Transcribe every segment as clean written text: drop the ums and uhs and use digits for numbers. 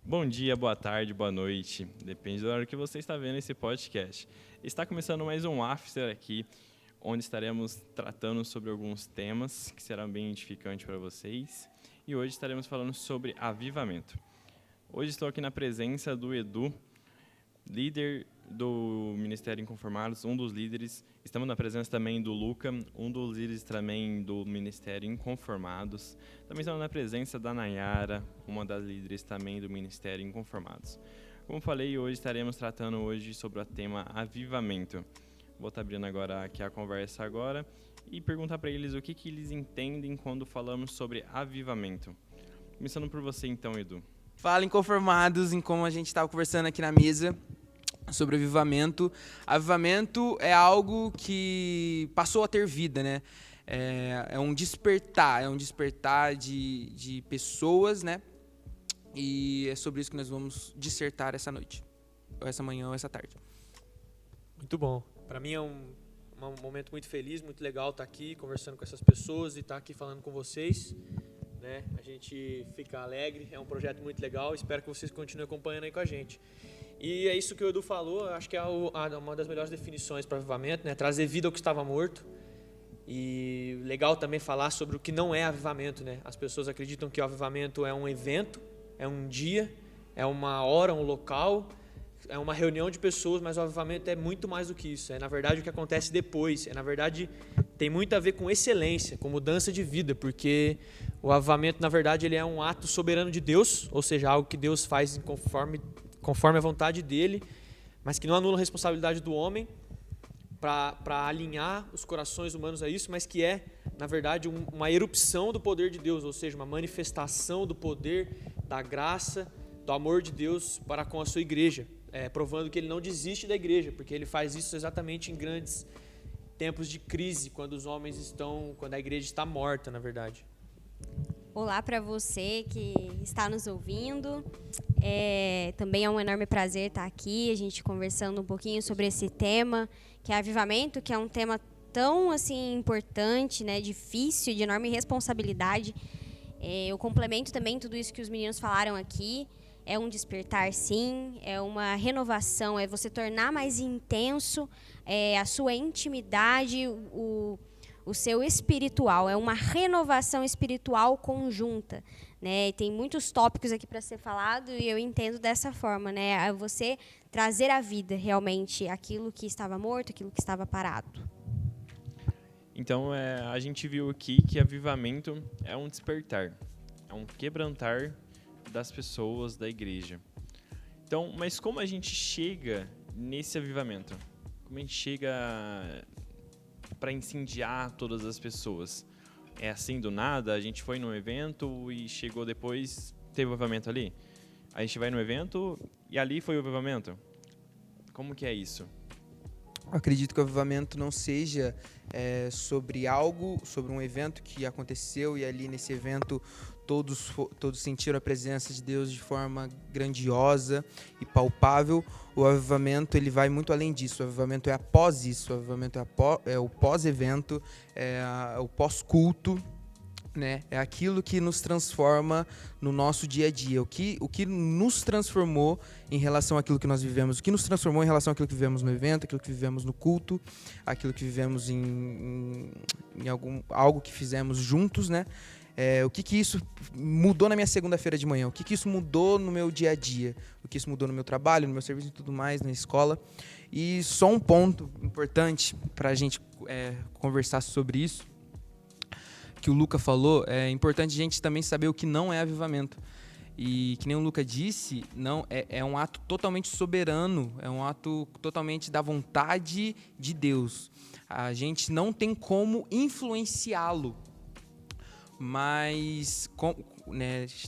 Bom dia, boa tarde, boa noite. Depende da hora que você está vendo esse podcast. Está começando mais um After aqui, onde estaremos tratando sobre alguns temas que serão bem edificantes para vocês. E hoje estaremos falando sobre avivamento. Hoje estou aqui na presença do Edu, líder do Ministério Inconformados, um dos líderes. Estamos na presença também do Luca, um dos líderes também do Ministério Inconformados. Também estamos na presença da Nayara, uma das líderes também do Ministério Inconformados. Como falei, hoje estaremos tratando sobre o tema avivamento. Vou estar abrindo agora aqui a conversa agora e perguntar para eles o que eles entendem quando falamos sobre avivamento. Começando por você então, Edu. Fala, Inconformados, em como a gente estava conversando aqui na mesa sobre avivamento. Avivamento é algo que passou a ter vida, né? É um despertar de pessoas, né? E é sobre isso que nós vamos dissertar essa noite, ou essa manhã, ou essa tarde. Muito bom. Para mim é um momento muito feliz, muito legal estar aqui conversando com essas pessoas e estar aqui falando com vocês. Né? A gente fica alegre, é um projeto muito legal, espero que vocês continuem acompanhando aí com a gente. E é isso que o Edu falou, acho que é uma das melhores definições para avivamento, né? Trazer vida ao que estava morto. E legal também falar sobre o que não é avivamento, né? As pessoas acreditam que o avivamento é um evento, é um dia, é uma hora, um local, é uma reunião de pessoas, mas o avivamento é muito mais do que isso. É, na verdade, o que acontece depois. Na verdade, tem muito a ver com excelência, com mudança de vida, porque o avivamento, na verdade, ele é um ato soberano de Deus, ou seja, algo que Deus faz conforme a vontade dele, mas que não anula a responsabilidade do homem para alinhar os corações humanos a isso, mas que é, na verdade, uma erupção do poder de Deus, ou seja, uma manifestação do poder, da graça, do amor de Deus para com a sua igreja, provando que ele não desiste da igreja, porque ele faz isso exatamente em grandes tempos de crise, quando a igreja está morta, na verdade. Olá para você que está nos ouvindo. Também é um enorme prazer estar aqui, a gente conversando um pouquinho sobre esse tema, que é avivamento, que é um tema tão assim importante, né, difícil, de enorme responsabilidade. Eu complemento também tudo isso que os meninos falaram aqui. É um despertar, sim, é uma renovação, é você tornar mais intenso a sua intimidade, o seu espiritual, é uma renovação espiritual conjunta, né? E tem muitos tópicos aqui para ser falado e eu entendo dessa forma, né? Você trazer à vida realmente aquilo que estava morto, aquilo que estava parado. Então, a gente viu aqui que avivamento é um despertar, é um quebrantar das pessoas da igreja. Então, mas como a gente chega nesse avivamento? Como a gente chega para incendiar todas as pessoas? É assim do nada? A gente foi num evento e chegou depois, teve o avivamento ali? A gente vai no evento e ali foi o avivamento? Como que é isso? Eu acredito que o avivamento não seja sobre um evento que aconteceu e ali nesse evento todos sentiram a presença de Deus de forma grandiosa e palpável. O avivamento ele vai muito além disso. O avivamento é após isso. O avivamento é o pós-evento, é o pós-culto, né? É aquilo que nos transforma no nosso dia a dia. O que nos transformou em relação àquilo que nós vivemos. O que nos transformou em relação àquilo que vivemos no evento, aquilo que vivemos no culto, aquilo que vivemos em algo que fizemos juntos, né? O que isso mudou na minha segunda-feira de manhã? O que isso mudou no meu dia a dia? O que isso mudou no meu trabalho, no meu serviço e tudo mais, na escola? E só um ponto importante para a gente conversar sobre isso, que o Luca falou, é importante a gente também saber o que não é avivamento. E que nem o Luca disse, não, é um ato totalmente soberano, é um ato totalmente da vontade de Deus. A gente não tem como influenciá-lo. Mas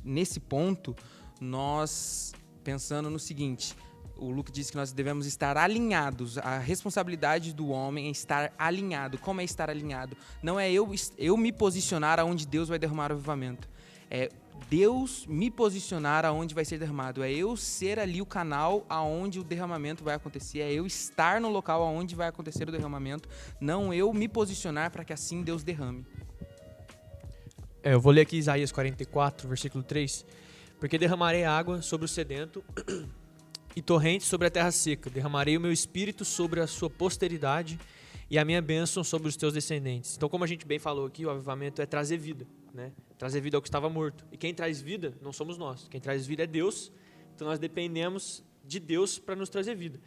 nesse ponto, nós pensando no seguinte, o Luke disse que nós devemos estar alinhados, a responsabilidade do homem é estar alinhado. Como é estar alinhado? Não é eu me posicionar aonde Deus vai derramar o avivamento, é Deus me posicionar aonde vai ser derramado, é eu ser ali o canal aonde o derramamento vai acontecer, é eu estar no local aonde vai acontecer o derramamento, não eu me posicionar para que assim Deus derrame. Eu vou ler aqui Isaías 44, versículo 3. Porque derramarei água sobre o sedento e torrentes sobre a terra seca. Derramarei o meu espírito sobre a sua posteridade e a minha bênção sobre os teus descendentes. Então, como a gente bem falou aqui, o avivamento é trazer vida, né? Trazer vida ao que estava morto. E quem traz vida não somos nós. Quem traz vida é Deus. Então, nós dependemos de Deus para nos trazer vida.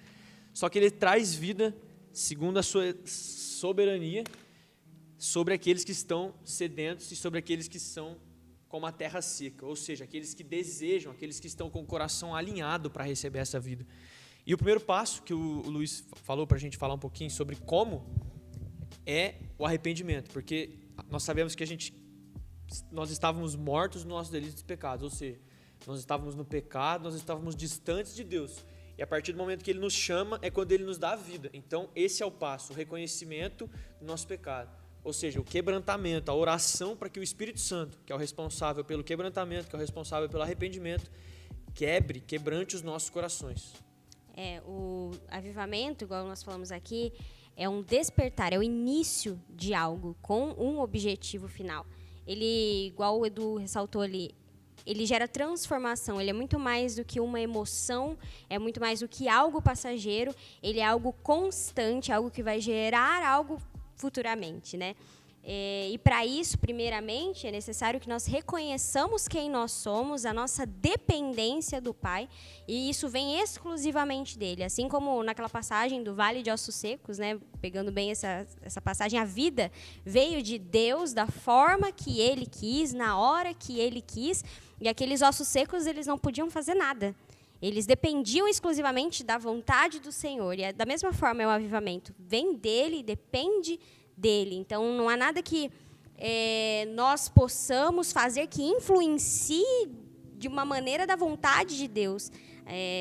Só que Ele traz vida segundo a sua soberania sobre aqueles que estão sedentos e sobre aqueles que são como a terra seca, ou seja, aqueles que desejam, aqueles que estão com o coração alinhado para receber essa vida. E o primeiro passo que o Luiz falou para a gente falar um pouquinho sobre como é o arrependimento, porque nós sabemos que nós estávamos mortos nos nossos delitos e pecados, ou seja, nós estávamos no pecado, nós estávamos distantes de Deus. E a partir do momento que Ele nos chama é quando Ele nos dá a vida. Então esse é o passo, o reconhecimento do nosso pecado. Ou seja, o quebrantamento, a oração para que o Espírito Santo, que é o responsável pelo quebrantamento, que é o responsável pelo arrependimento, quebrante os nossos corações. O avivamento, igual nós falamos aqui, é um despertar, é o início de algo com um objetivo final. Ele, igual o Edu ressaltou ali, ele gera transformação, ele é muito mais do que uma emoção, é muito mais do que algo passageiro, ele é algo constante, algo que vai gerar algo futuramente, né? E para isso, primeiramente, é necessário que nós reconheçamos quem nós somos, a nossa dependência do Pai, e isso vem exclusivamente dele. Assim como naquela passagem do Vale de Ossos Secos, né? Pegando bem essa passagem, a vida veio de Deus da forma que Ele quis, na hora que Ele quis, e aqueles ossos secos, eles não podiam fazer nada. Eles dependiam exclusivamente da vontade do Senhor. E da mesma forma é o avivamento. Vem dele, depende dele. Então, não há nada que nós possamos fazer que influencie de uma maneira da vontade de Deus.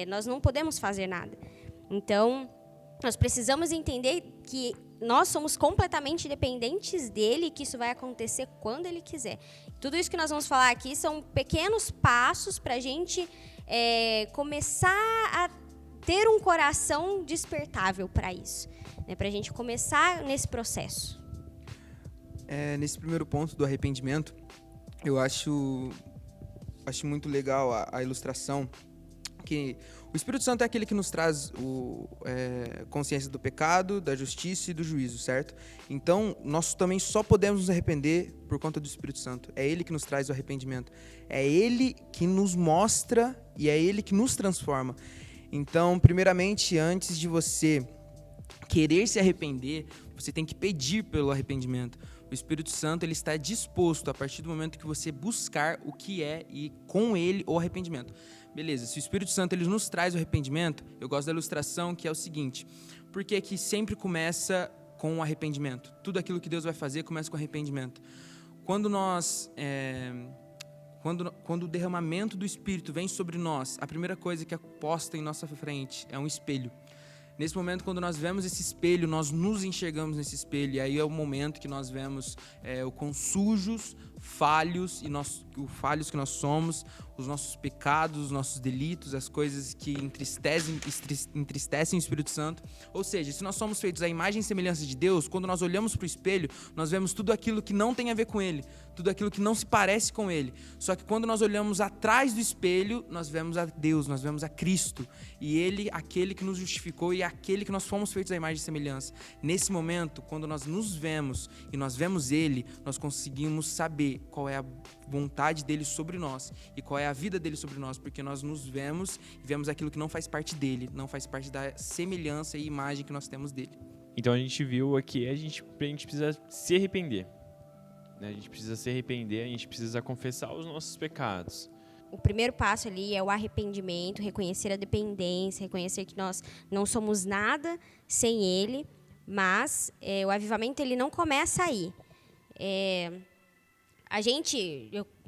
Nós não podemos fazer nada. Então, nós precisamos entender que nós somos completamente dependentes dele e que isso vai acontecer quando ele quiser. Tudo isso que nós vamos falar aqui são pequenos passos para a gente começar a ter um coração despertável para isso, né? Para a gente começar nesse processo. Nesse primeiro ponto do arrependimento, eu acho muito legal a ilustração que o Espírito Santo é aquele que nos traz consciência do pecado, da justiça e do juízo, certo? Então, nós também só podemos nos arrepender por conta do Espírito Santo. É Ele que nos traz o arrependimento. É Ele que nos mostra e é Ele que nos transforma. Então, primeiramente, antes de você querer se arrepender, você tem que pedir pelo arrependimento. O Espírito Santo ele está disposto a partir do momento que você buscar o que é e com ele o arrependimento. Beleza, se o Espírito Santo ele nos traz o arrependimento, eu gosto da ilustração que é o seguinte: por que que sempre começa com o arrependimento? Tudo aquilo que Deus vai fazer começa com arrependimento. Quando quando o derramamento do Espírito vem sobre nós, a primeira coisa que é posta em nossa frente é um espelho. Nesse momento, quando nós vemos esse espelho, nós nos enxergamos nesse espelho. E aí é o momento que nós vemos o quão sujos, falhos que nós somos, os nossos pecados, os nossos delitos, as coisas que entristecem o Espírito Santo. Ou seja, se nós somos feitos à imagem e semelhança de Deus, quando nós olhamos para o espelho, nós vemos tudo aquilo que não tem a ver com Ele, tudo aquilo que não se parece com Ele. Só que quando nós olhamos atrás do espelho, nós vemos a Deus, nós vemos a Cristo. E Ele, aquele que nos justificou e aquele que nós fomos feitos à imagem e semelhança. Nesse momento, quando nós nos vemos e nós vemos Ele, nós conseguimos saber qual é a vontade dele sobre nós e qual é a vida dele sobre nós, porque nós nos vemos e vemos aquilo que não faz parte dele, não faz parte da semelhança e imagem que nós temos dele. Então a gente viu aqui, a gente precisa se arrepender, né? A gente precisa se arrepender, a gente precisa confessar os nossos pecados. O primeiro passo ali é o arrependimento, reconhecer a dependência, reconhecer que nós não somos nada sem Ele, mas o avivamento ele não começa aí.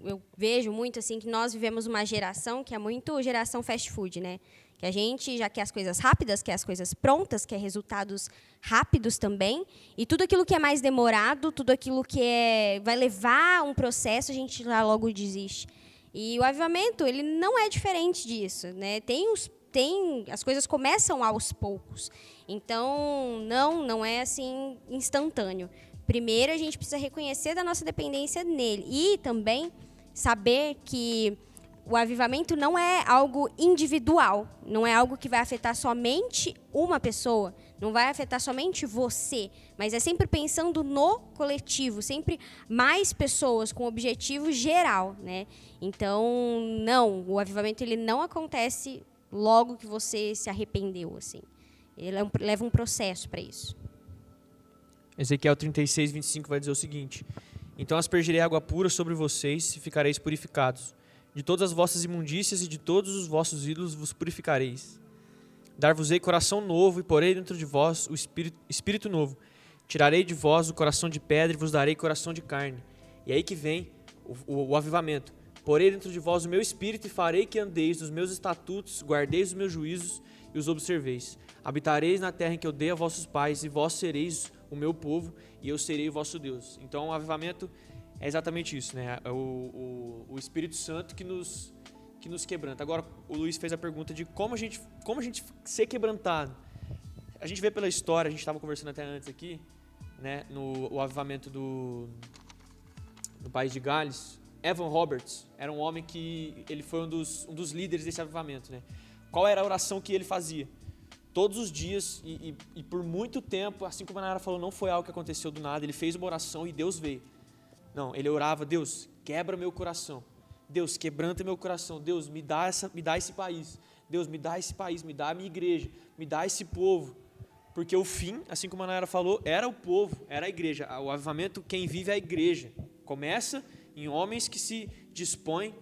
Eu vejo muito assim que nós vivemos uma geração que é muito geração fast food, né? Que a gente já quer as coisas rápidas, quer as coisas prontas, quer resultados rápidos também. E tudo aquilo que é mais demorado, tudo aquilo que vai levar um processo, a gente já logo desiste. E o avivamento, ele não é diferente disso, né? As coisas começam aos poucos. Então, não é assim instantâneo. Primeiro, a gente precisa reconhecer da nossa dependência nele e também saber que o avivamento não é algo individual, não é algo que vai afetar somente uma pessoa, não vai afetar somente você, mas é sempre pensando no coletivo, sempre mais pessoas com objetivo geral, né? Então, não, o avivamento ele não acontece logo que você se arrependeu, assim. Ele leva um processo para isso. Ezequiel 36, 25 vai dizer o seguinte: então aspergirei água pura sobre vocês e ficareis purificados. De todas as vossas imundícias e de todos os vossos ídolos vos purificareis. Dar-vos-ei coração novo e porei dentro de vós o espírito novo. Tirarei de vós o coração de pedra e vos darei coração de carne. E aí que vem o avivamento. Porei dentro de vós o meu espírito e farei que andeis nos meus estatutos, guardeis os meus juízos e os observeis. Habitareis na terra em que eu dei a vossos pais e vós sereis o meu povo e eu serei o vosso Deus. Então o avivamento é exatamente isso, né? É o Espírito Santo que nos quebranta. Agora, o Luiz fez a pergunta de como a gente ser quebrantado. A gente vê pela história, a gente estava conversando até antes aqui, né? O avivamento do país de Gales. Evan Roberts era um homem que ele foi um dos líderes desse avivamento, né? Qual era a oração que ele fazia? Todos os dias e por muito tempo, assim como a Nayara falou, não foi algo que aconteceu do nada, ele fez uma oração e Deus veio. Não, ele orava: Deus, quebra meu coração. Deus, quebranta meu coração. Deus, me dá esse país. Deus, me dá esse país, me dá a minha igreja, me dá esse povo. Porque o fim, assim como a Nayara falou, era o povo, era a igreja. O avivamento, quem vive é a igreja. Começa em homens que se dispõem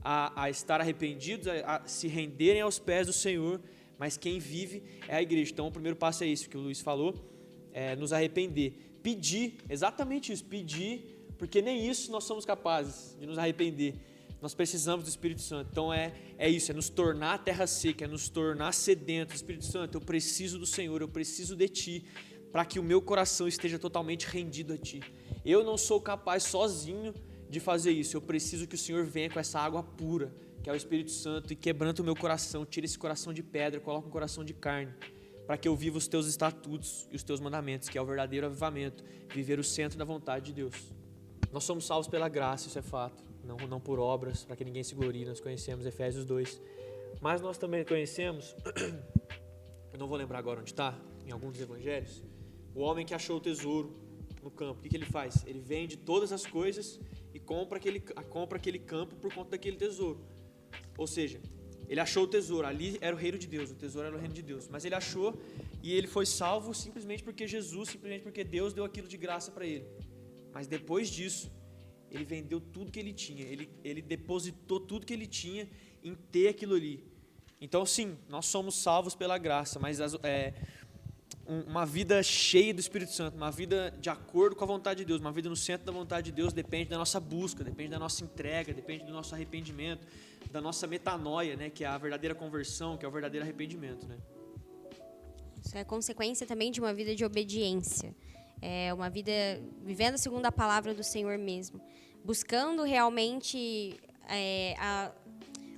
a estar arrependidos, a se renderem aos pés do Senhor, mas quem vive é a igreja. Então o primeiro passo é isso que o Luiz falou, é nos arrepender. Pedir, exatamente isso, pedir, porque nem isso nós somos capazes de nos arrepender. Nós precisamos do Espírito Santo. Então é isso, é nos tornar terra seca, é nos tornar sedentos. Espírito Santo, eu preciso do Senhor, eu preciso de Ti, para que o meu coração esteja totalmente rendido a Ti. Eu não sou capaz sozinho de fazer isso. Eu preciso que o Senhor venha com essa água pura, que é o Espírito Santo, e quebranta o meu coração, tira esse coração de pedra, coloca um coração de carne, para que eu viva os Teus estatutos e os Teus mandamentos, que é o verdadeiro avivamento, viver o centro da vontade de Deus. Nós somos salvos pela graça, isso é fato, não por obras, para que ninguém se glorie. Nós conhecemos Efésios 2, mas nós também conhecemos, eu não vou lembrar agora onde está, em algum dos evangelhos, o homem que achou o tesouro no campo. O que ele faz? Ele vende todas as coisas e compra aquele campo por conta daquele tesouro. Ou seja, ele achou o tesouro, ali era o reino de Deus, o tesouro era o reino de Deus, mas ele achou e ele foi salvo simplesmente porque porque Deus deu aquilo de graça para ele. Mas depois disso, ele vendeu tudo que ele tinha, ele depositou tudo que ele tinha em ter aquilo ali. Então sim, nós somos salvos pela graça, mas uma vida cheia do Espírito Santo, uma vida de acordo com a vontade de Deus, uma vida no centro da vontade de Deus, depende da nossa busca, depende da nossa entrega, depende do nosso arrependimento, da nossa metanoia, né, que é a verdadeira conversão, que é o verdadeiro arrependimento, né? Isso é consequência também de uma vida de obediência. É uma vida vivendo segundo a palavra do Senhor mesmo, buscando realmente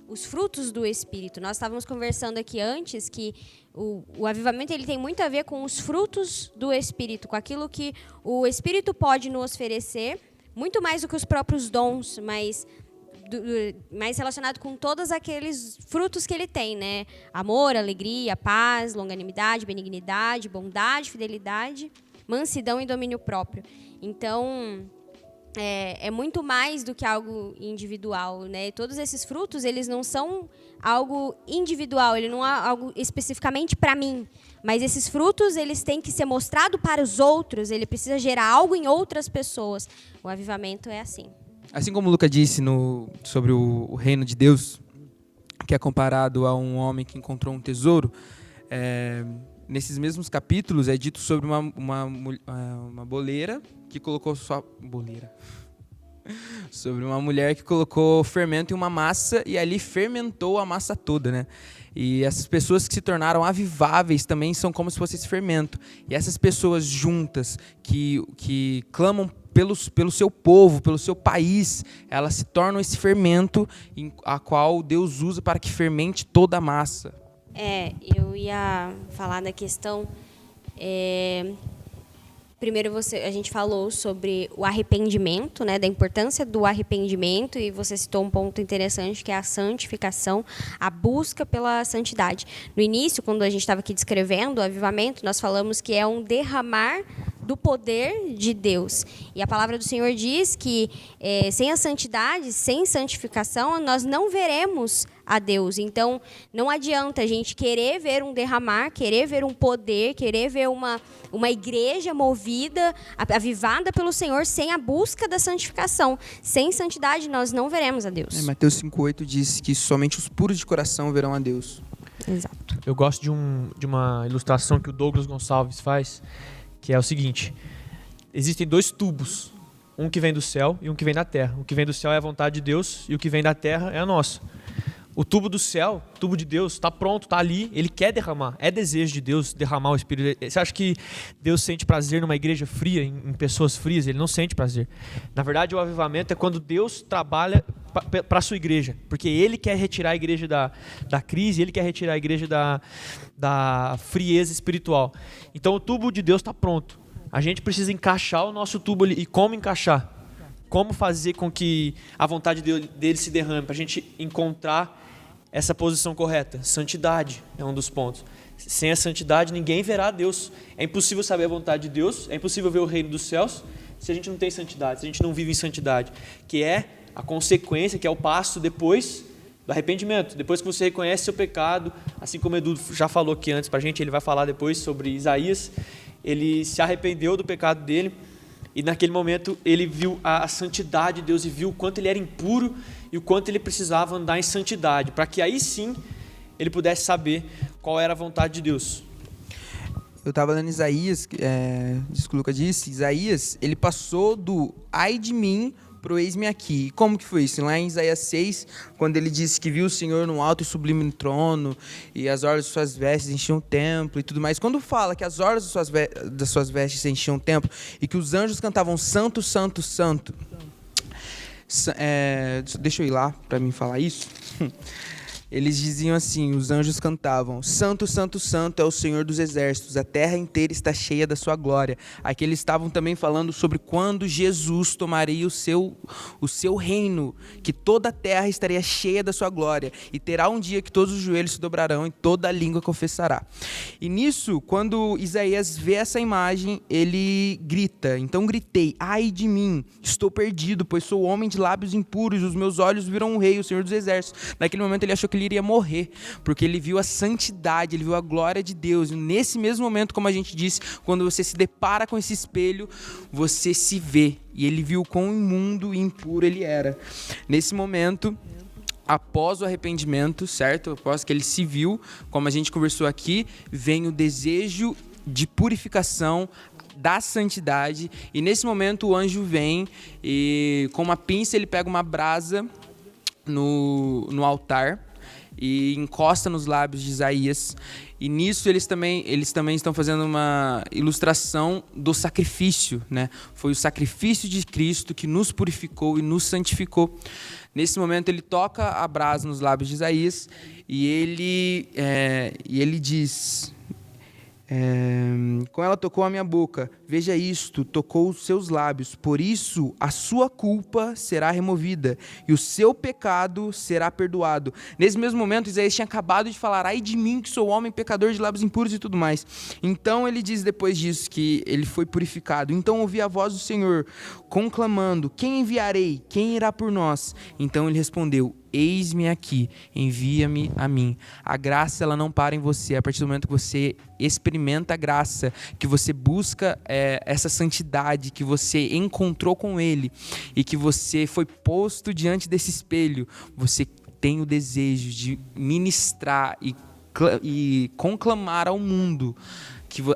os frutos do Espírito. Nós estávamos conversando aqui antes que o avivamento ele tem muito a ver com os frutos do Espírito, com aquilo que o Espírito pode nos oferecer, muito mais do que os próprios dons, mas mais relacionado com todos aqueles frutos que ele tem, né? Amor, alegria, paz, longanimidade, benignidade, bondade, fidelidade, mansidão e domínio próprio. Então, é muito mais do que algo individual, né? Todos esses frutos, eles não são algo individual, ele não é algo especificamente para mim, mas esses frutos, eles têm que ser mostrados para os outros, ele precisa gerar algo em outras pessoas. O avivamento é assim. Assim como o Lucas disse sobre o reino de Deus, que é comparado a um homem que encontrou um tesouro, nesses mesmos capítulos é dito sobre uma boleira que colocou sobre uma mulher que colocou fermento em uma massa e ali fermentou a massa toda, né? E essas pessoas que se tornaram aviváveis também são como se fosse esse fermento. E essas pessoas juntas que clamam pelo seu povo, pelo seu país, elas se tornam esse fermento a qual Deus usa para que fermente toda a massa. Eu ia falar da questão, primeiro a gente falou sobre o arrependimento, né, da importância do arrependimento, e você citou um ponto interessante, que é a santificação, a busca pela santidade. No início, quando a gente estava aqui descrevendo o avivamento, nós falamos que é um derramar do poder de Deus. E a palavra do Senhor diz que sem a santidade, sem santificação, nós não veremos a Deus. Então, não adianta a gente querer ver um derramar, querer ver um poder, querer ver uma igreja movida, avivada pelo Senhor, sem a busca da santificação. Sem santidade, nós não veremos a Deus. Mateus 5,8 diz que somente os puros de coração verão a Deus. Exato. Eu gosto de uma ilustração que o Douglas Gonçalves faz, que é o seguinte: existem 2 tubos, um que vem do céu e um que vem da terra. O que vem do céu é a vontade de Deus e o que vem da terra é a nossa. O tubo do céu, o tubo de Deus, está pronto, está ali, ele quer derramar, é desejo de Deus derramar o Espírito. Você acha que Deus sente prazer numa igreja fria, em pessoas frias? Ele não sente prazer. Na verdade, o avivamento é quando Deus trabalha para a sua igreja, porque Ele quer retirar a igreja da crise, Ele quer retirar a igreja da frieza espiritual. Então o tubo de Deus está pronto. A gente precisa encaixar o nosso tubo ali. E como encaixar? Como fazer com que a vontade dele se derrame, para a gente encontrar essa posição correta? Santidade é um dos pontos. Sem a santidade, ninguém verá a Deus. É impossível saber a vontade de Deus, é impossível ver o reino dos céus se a gente não tem santidade, se a gente não vive em santidade, que é a consequência, que é o passo depois do arrependimento. Depois que você reconhece seu pecado, assim como o Edu já falou aqui antes para a gente, ele vai falar depois sobre Isaías, ele se arrependeu do pecado dele, e naquele momento ele viu a santidade de Deus e viu o quanto ele era impuro e o quanto ele precisava andar em santidade, para que aí sim ele pudesse saber qual era a vontade de Deus. Eu estava lendo Isaías, isso que o Lucas disse, Isaías, ele passou do ai de mim pro eis-me aqui. Como que foi isso? Lá em Isaías 6, quando ele disse que viu o Senhor no alto e sublime trono, e as orlas de suas vestes enchiam o templo e tudo mais. Quando fala que as orlas das suas vestes enchiam o templo e que os anjos cantavam santo, santo, santo, deixa eu ir lá para mim falar isso. Eles diziam assim, os anjos cantavam: santo, santo, santo é o Senhor dos exércitos, a terra inteira está cheia da sua glória. Aqui eles estavam também falando sobre quando Jesus tomaria o seu reino, que toda a terra estaria cheia da sua glória, e terá um dia que todos os joelhos se dobrarão e toda a língua confessará. E nisso, quando Isaías vê essa imagem, ele grita: então gritei, ai de mim, estou perdido, pois sou homem de lábios impuros, os meus olhos viram o rei, o Senhor dos exércitos. Naquele momento ele achou que ele iria morrer, porque ele viu a santidade, ele viu a glória de Deus. E nesse mesmo momento, como a gente disse, quando você se depara com esse espelho, você se vê. E ele viu quão imundo e impuro ele era. Nesse momento, após o arrependimento, certo? Após que ele se viu, como a gente conversou aqui, vem o desejo de purificação, da santidade. E nesse momento o anjo vem e com uma pinça ele pega uma brasa no altar e encosta nos lábios de Isaías, e nisso eles também estão fazendo uma ilustração do sacrifício, né? Foi o sacrifício de Cristo que nos purificou e nos santificou. Nesse momento ele toca a brasa nos lábios de Isaías e ele diz: com ela tocou a minha boca, veja isto, tocou os seus lábios, por isso a sua culpa será removida e o seu pecado será perdoado. Nesse mesmo momento Isaías tinha acabado de falar: ai de mim que sou homem pecador de lábios impuros e tudo mais. Então ele diz depois disso que ele foi purificado. Então ouvi a voz do Senhor conclamando: quem enviarei? Quem irá por nós? Então ele respondeu: eis-me aqui, envia-me a mim. A graça, ela não para em você. A partir do momento que você experimenta a graça, que você busca essa santidade, que você encontrou com Ele e que você foi posto diante desse espelho, você tem o desejo de ministrar e conclamar ao mundo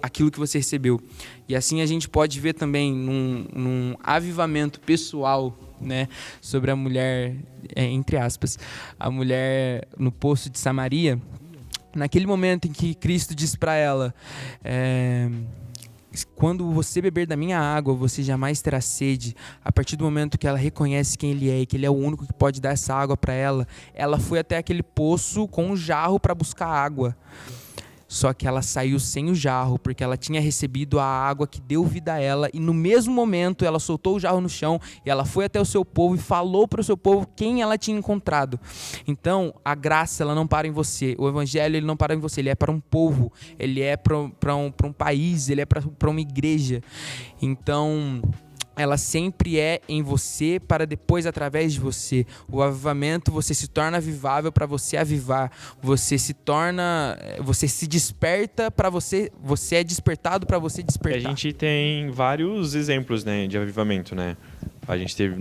aquilo que você recebeu. E assim a gente pode ver também num avivamento pessoal, né, sobre a mulher, entre aspas, a mulher no poço de Samaria. Naquele momento em que Cristo diz para ela: quando você beber da minha água, você jamais terá sede. A partir do momento que ela reconhece quem Ele é e que Ele é o único que pode dar essa água para ela, ela foi até aquele poço com um jarro para buscar água. Só que ela saiu sem o jarro, porque ela tinha recebido a água que deu vida a ela, e no mesmo momento ela soltou o jarro no chão, e ela foi até o seu povo e falou para o seu povo quem ela tinha encontrado. Então, a graça, ela não para em você. O evangelho, ele não para em você, ele é para um povo, ele é para um país, ele é para uma igreja. Então, ela sempre é em você para depois através de você. O avivamento, você se torna avivável para você avivar. Você se desperta para você é despertado para você despertar. A gente tem vários exemplos, né, de avivamento, né? A gente teve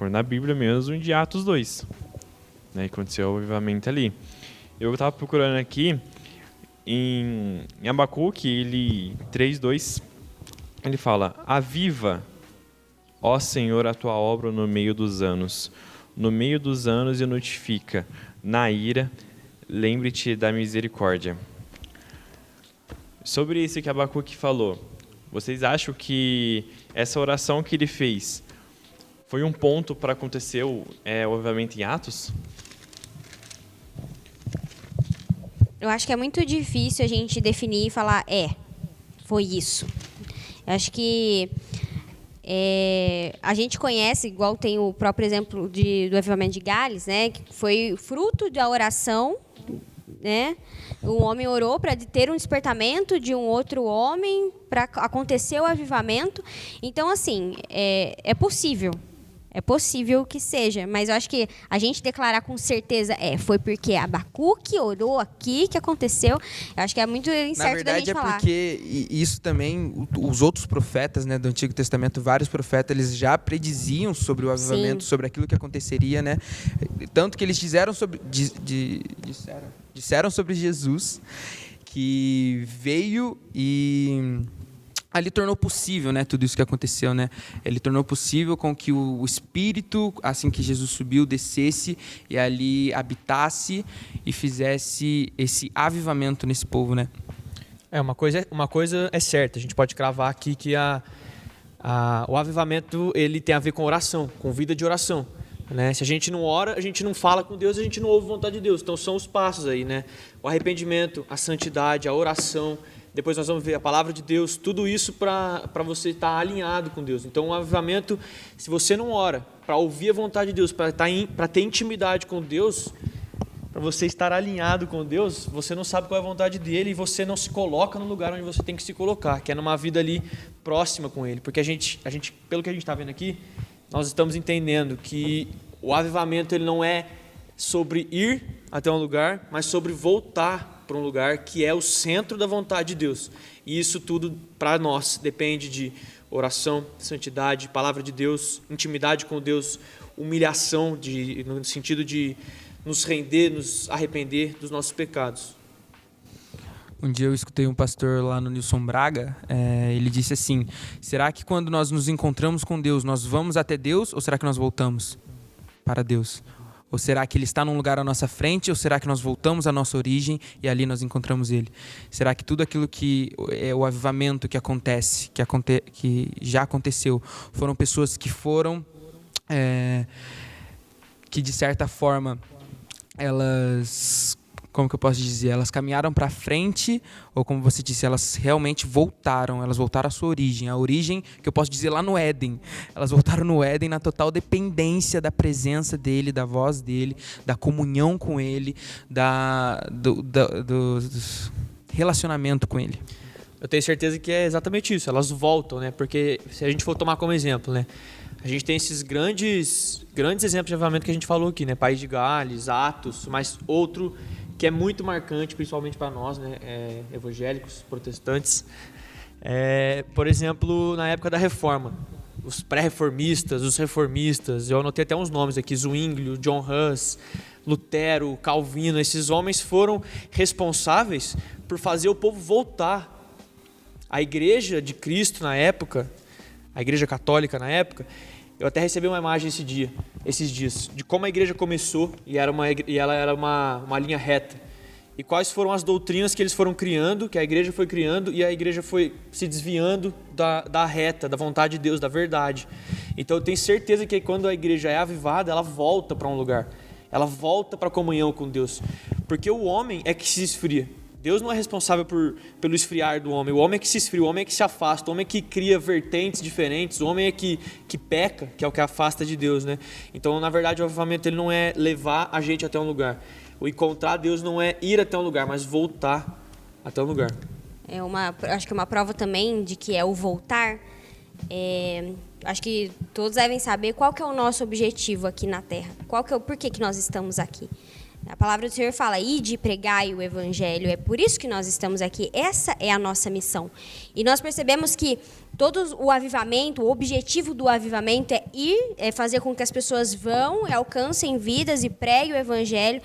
na Bíblia mesmo de Atos 2, né, aconteceu o avivamento ali. Eu estava procurando aqui em Abacuque, 3:2, ele fala: aviva, ó Senhor, a tua obra no meio dos anos e notifica. Na ira, lembre-te da misericórdia. Sobre isso que Abacuque falou, vocês acham que essa oração que ele fez foi um ponto para acontecer o avivamento em Atos? Eu acho que é muito difícil a gente definir e falar, foi isso. Eu acho que a gente conhece, igual tem o próprio exemplo do avivamento de Gales, né, que foi fruto da oração, né? Um homem orou para ter um despertamento de um outro homem, para acontecer o avivamento. Então, assim, é possível. É possível que seja, mas eu acho que a gente declarar com certeza foi porque Abacuque orou aqui que aconteceu. Eu acho que é muito incerto da gente falar. Na verdade, porque isso também, os outros profetas, né, do Antigo Testamento, vários profetas, eles já prediziam sobre o avivamento, sobre aquilo que aconteceria, né? Tanto que eles disseram sobre Jesus, que veio e ali tornou possível, né, tudo isso que aconteceu, né? Ele tornou possível com que o Espírito, assim que Jesus subiu, descesse e ali habitasse e fizesse esse avivamento nesse povo, né? Uma coisa é certa, a gente pode cravar aqui que o avivamento ele tem a ver com oração, com vida de oração, né? Se a gente não ora, a gente não fala com Deus, a gente não ouve a vontade de Deus. Então são os passos aí, né? O arrependimento, a santidade, a oração. Depois nós vamos ver a palavra de Deus, tudo isso para você estar alinhado com Deus. Então, o avivamento, se você não ora para ouvir a vontade de Deus, para ter intimidade com Deus, para você estar alinhado com Deus, você não sabe qual é a vontade dele e você não se coloca no lugar onde você tem que se colocar, que é numa vida ali próxima com ele. Porque a gente pelo que a gente está vendo aqui, nós estamos entendendo que o avivamento ele não é sobre ir até um lugar, mas sobre voltar para um lugar que é o centro da vontade de Deus. E isso tudo, para nós, depende de oração, santidade, palavra de Deus, intimidade com Deus, humilhação, no sentido de nos render, nos arrepender dos nossos pecados. Um dia eu escutei um pastor lá no Nilson Braga, ele disse assim: será que quando nós nos encontramos com Deus, nós vamos até Deus ou será que nós voltamos para Deus? Ou será que Ele está num lugar à nossa frente? Ou será que nós voltamos à nossa origem e ali nós encontramos Ele? Será que tudo aquilo que é o avivamento que acontece, que já aconteceu, foram pessoas que foram, que de certa forma, elas, como que eu posso dizer? Elas caminharam para frente, ou como você disse, elas realmente voltaram à sua origem. A origem que eu posso dizer lá no Éden. Elas voltaram no Éden na total dependência da presença dele, da voz dele, da comunhão com ele, do relacionamento com ele. Eu tenho certeza que é exatamente isso, elas voltam, né? Porque se a gente for tomar como exemplo, né? A gente tem esses grandes exemplos de avivamento que a gente falou aqui, né? País de Gales, Atos, mas outro que é muito marcante, principalmente para nós, né? Evangélicos, protestantes. Por exemplo, na época da Reforma, os pré-reformistas, os reformistas, eu anotei até uns nomes aqui, Zwinglio, John Hus, Lutero, Calvino, esses homens foram responsáveis por fazer o povo voltar. A igreja de Cristo na época, a igreja católica na época, eu até recebi uma imagem esses dias, de como a igreja começou e ela era uma linha reta. E quais foram as doutrinas que eles foram criando, que a igreja foi criando e a igreja foi se desviando da reta, da vontade de Deus, da verdade. Então eu tenho certeza que quando a igreja é avivada, ela volta para um lugar. Ela volta para a comunhão com Deus. Porque o homem é que se esfria. Deus não é responsável pelo esfriar do homem. O homem é que se esfria, o homem é que se afasta, o homem é que cria vertentes diferentes, o homem é que peca, que é o que afasta de Deus, né? Então, na verdade, o avivamento ele não é levar a gente até um lugar. O encontrar Deus não é ir até um lugar, mas voltar até um lugar. Acho que uma prova também de que é o voltar. Acho que todos devem saber qual que é o nosso objetivo aqui na Terra. Por que nós estamos aqui? A palavra do Senhor fala, ide, pregai o evangelho. É por isso que nós estamos aqui. Essa é a nossa missão. E nós percebemos que o objetivo do avivamento é fazer com que as pessoas vão, alcancem vidas e preguem o evangelho.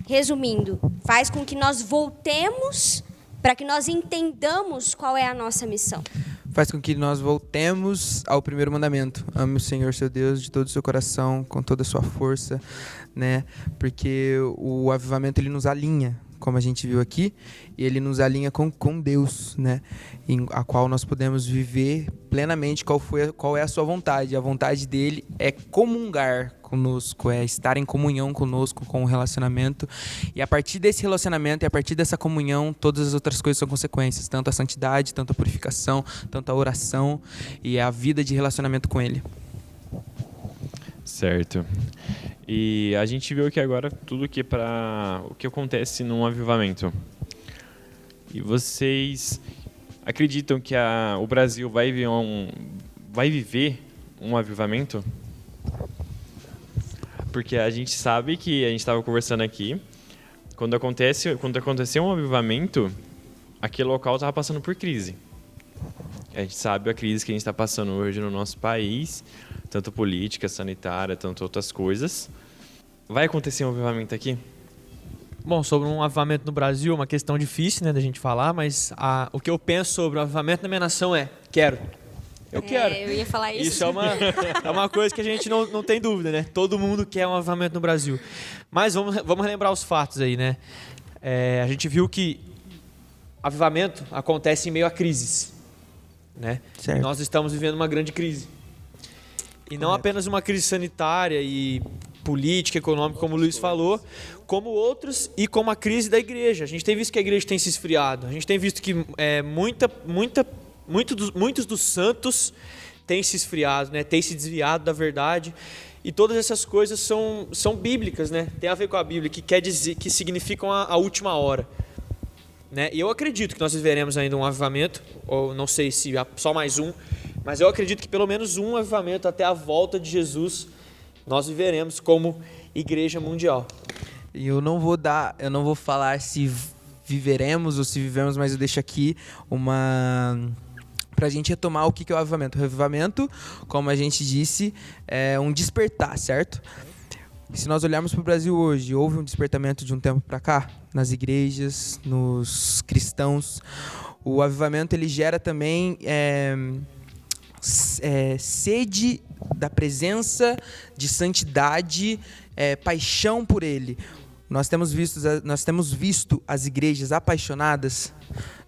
Resumindo, faz com que nós voltemos para que nós entendamos qual é a nossa missão. Faz com que nós voltemos ao primeiro mandamento. Ame o Senhor, seu Deus, de todo o seu coração, com toda a sua força, né? Porque o avivamento, ele nos alinha, como a gente viu aqui, e ele nos alinha com Deus, né? A qual nós podemos viver plenamente qual é a sua vontade. A vontade dele é comungar conosco, é estar em comunhão conosco, com o relacionamento. E a partir desse relacionamento e a partir dessa comunhão, todas as outras coisas são consequências. Tanto a santidade, tanto a purificação, tanto a oração e a vida de relacionamento com ele. Certo. E a gente viu aqui agora tudo o que acontece num avivamento. E vocês acreditam que o Brasil vai viver um avivamento? Porque a gente sabe que a gente estava conversando aqui, quando aconteceu um avivamento, aquele local estava passando por crise. A gente sabe a crise que a gente está passando hoje no nosso país, tanto política, sanitária, tanto outras coisas. Vai acontecer um avivamento aqui? Bom, sobre um avivamento no Brasil, é uma questão difícil, né, da gente falar, mas o que eu penso sobre o avivamento na minha nação é, quero. Eu quero. Eu ia falar isso. Isso é uma coisa que a gente não tem dúvida, né? Todo mundo quer um avivamento no Brasil. Mas vamos relembrar os fatos aí, né? A gente viu que avivamento acontece em meio a crises, né? Certo. Nós estamos vivendo uma grande crise. E não apenas uma crise sanitária e política, econômica, como o Luiz falou, como outros e como a crise da igreja. A gente tem visto que a igreja tem se esfriado. A gente tem visto que muitos dos santos têm se esfriado, né? Têm se desviado da verdade. E todas essas coisas são bíblicas, né? Tem a ver com a Bíblia, que quer dizer, que significam a última hora. Né? E eu acredito que nós viveremos ainda um avivamento, ou não sei se só mais um, mas eu acredito que pelo menos um avivamento até a volta de Jesus nós viveremos como igreja mundial. E eu não vou falar se viveremos ou se vivemos, mas eu deixo aqui pra gente retomar o que é o avivamento. O avivamento, como a gente disse, é um despertar, certo? Se nós olharmos para o Brasil hoje, houve um despertamento de um tempo para cá, nas igrejas, nos cristãos. O avivamento, ele gera também sede da presença, de santidade, paixão por ele. Nós temos visto as igrejas apaixonadas.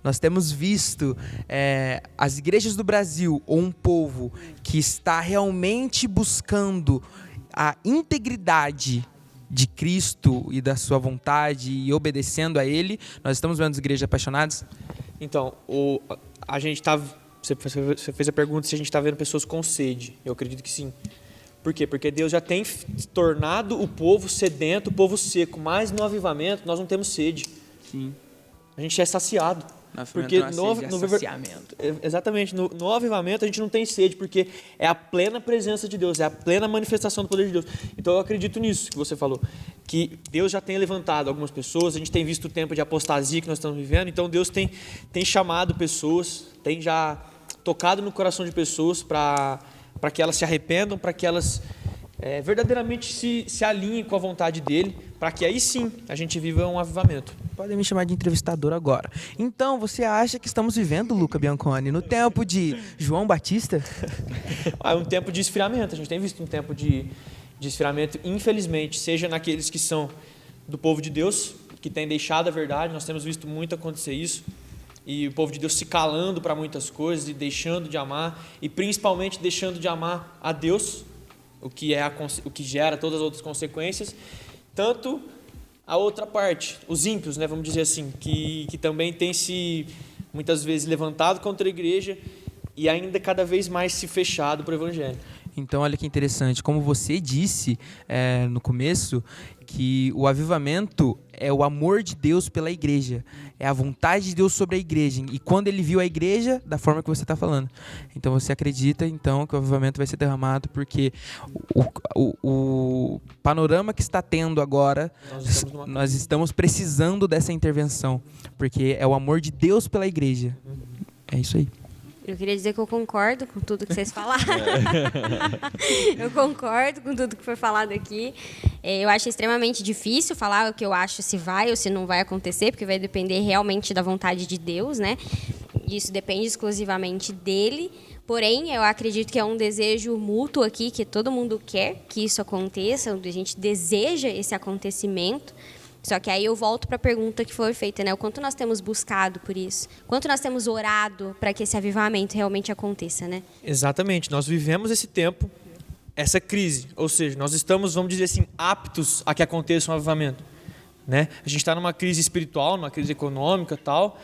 Nós temos visto as igrejas do Brasil, ou um povo que está realmente buscando a integridade de Cristo e da sua vontade e obedecendo a Ele. Nós estamos vendo as igrejas apaixonadas? Então, a gente está... Você fez a pergunta se a gente está vendo pessoas com sede. Eu acredito que sim. Por quê? Porque Deus já tem tornado o povo sedento, o povo seco. Mas no avivamento nós não temos sede. Sim. A gente é saciado. Porque saciamento. Exatamente. No avivamento a gente não tem sede, porque é a plena presença de Deus, é a plena manifestação do poder de Deus. Então eu acredito nisso que você falou, que Deus já tem levantado algumas pessoas, a gente tem visto o tempo de apostasia que nós estamos vivendo, então Deus tem chamado pessoas, tem já tocado no coração de pessoas para que elas se arrependam, para que elas verdadeiramente se alinhem com a vontade dEle, para que aí sim a gente viva um avivamento. Podem me chamar de entrevistador agora. Então, você acha que estamos vivendo, Luca Bianconi, no tempo de João Batista? É um tempo de esfriamento. A gente tem visto um tempo de esfriamento, infelizmente, seja naqueles que são do povo de Deus, que têm deixado a verdade. Nós temos visto muito acontecer isso. E o povo de Deus se calando para muitas coisas e deixando de amar, e principalmente deixando de amar a Deus, o que gera todas as outras consequências, tanto a outra parte, os ímpios, né, vamos dizer assim, que também tem se, muitas vezes, levantado contra a igreja e ainda cada vez mais se fechado para o evangelho. Então, olha que interessante, como você disse no começo, que o avivamento é o amor de Deus pela igreja, é a vontade de Deus sobre a igreja, e quando ele viu a igreja, da forma que você está falando. Então, você acredita, então, que o avivamento vai ser derramado, porque o panorama que está tendo agora, nós estamos precisando dessa intervenção, porque é o amor de Deus pela igreja. É isso aí. Eu queria dizer que eu concordo com tudo que vocês falaram. Eu concordo com tudo que foi falado aqui. Eu acho extremamente difícil falar o que eu acho se vai ou se não vai acontecer, porque vai depender realmente da vontade de Deus, né? Isso depende exclusivamente dele. Porém, eu acredito que é um desejo mútuo aqui, que todo mundo quer que isso aconteça, a gente deseja esse acontecimento. Só que aí eu volto para a pergunta que foi feita, né? O quanto nós temos buscado por isso? Quanto nós temos orado para que esse avivamento realmente aconteça, né? Exatamente. Nós vivemos esse tempo, essa crise. Ou seja, nós estamos, vamos dizer assim, aptos a que aconteça um avivamento, né? A gente está numa crise espiritual, numa crise econômica e tal,